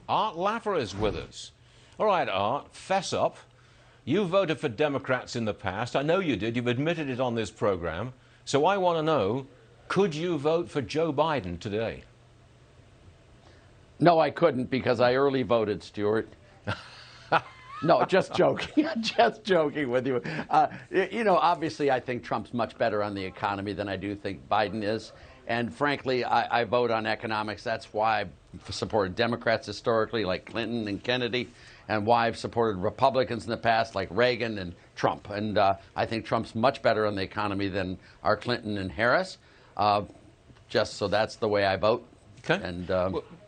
Art Laffer is with us. All right, Art, fess up. You voted for Democrats in the past. I know you did. You've admitted it on this program. So I want to know, could you vote for Joe Biden today? No, I couldn't because I early voted, Stuart. No, just joking. Just joking with you. Obviously, I think Trump's much better on the economy than I do think Biden is. And frankly, I vote on economics. That's why I've supported Democrats historically, like Clinton and Kennedy, and why I've supported Republicans in the past, like Reagan and Trump. And I think Trump's much better on the economy than are Clinton and Harris. Just so that's the way I vote. Okay. And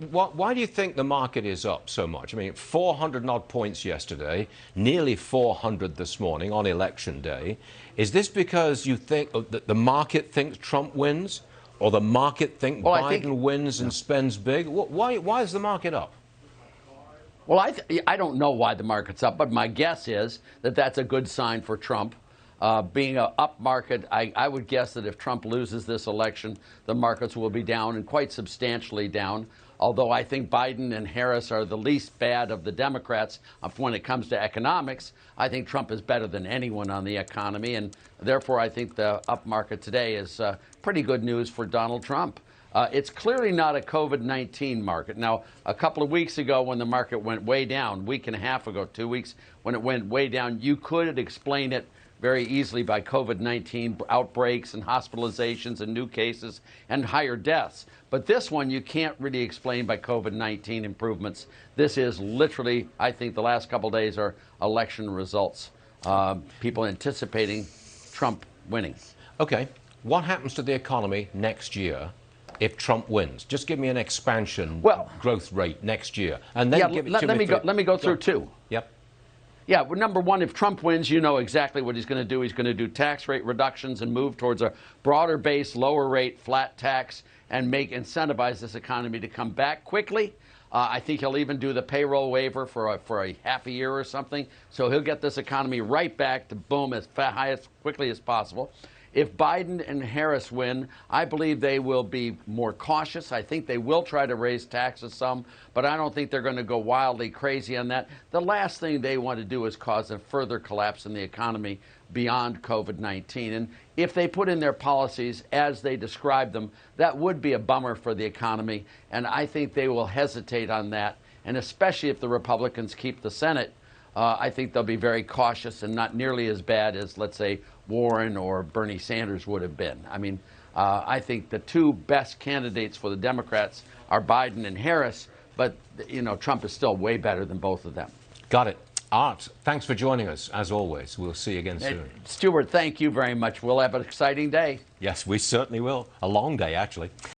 why do you think the market is up so much? I mean, 400 and odd points yesterday, nearly 400 this morning on election day. Is this because you think that the market thinks Trump wins, or the market thinks Biden wins and spends big? Why is the market up? Well, I don't know why the market's up, but my guess is that that's a good sign for Trump. Being an up market, I would guess that if Trump loses this election, the markets will be down, and quite substantially down. Although I think Biden and Harris are the least bad of the Democrats when it comes to economics, I think Trump is better than anyone on the economy. And therefore, I think the up market today is pretty good news for Donald Trump. It's clearly not a COVID-19 market. Now, a couple of weeks ago when the market went way down, week and a half ago, 2 weeks, when it went way down, you could explain it very easily by COVID-19 outbreaks and hospitalizations and new cases and higher deaths. But this one you can't really explain by COVID-19 improvements. This is literally, I think the last couple of days are election results. People anticipating Trump winning. Okay. What happens to the economy next year if Trump wins? Just give me an expansion growth rate next year. And then let me go through two. Yep. Yeah, well, number one, if Trump wins, you know exactly what he's going to do. He's going to do tax rate reductions and move towards a broader base, lower rate, flat tax, and incentivize this economy to come back quickly. I think he'll even do the payroll waiver for a half a year or something. So he'll get this economy right back to boom as quickly as possible. If Biden and Harris win, I believe they will be more cautious. I think they will try to raise taxes some, but I don't think they're going to go wildly crazy on that. The last thing they want to do is cause a further collapse in the economy beyond COVID-19. And if they put in their policies as they describe them, that would be a bummer for the economy. And I think they will hesitate on that. And especially if the Republicans keep the Senate, I think they'll be very cautious and not nearly as bad as, let's say, Warren or Bernie Sanders would have been. I mean, I think the two best candidates for the Democrats are Biden and Harris, but, Trump is still way better than both of them. Got it. Art, thanks for joining us, as always. We'll see you again soon. Stuart, thank you very much. We'll have an exciting day. Yes, we certainly will. A long day, actually.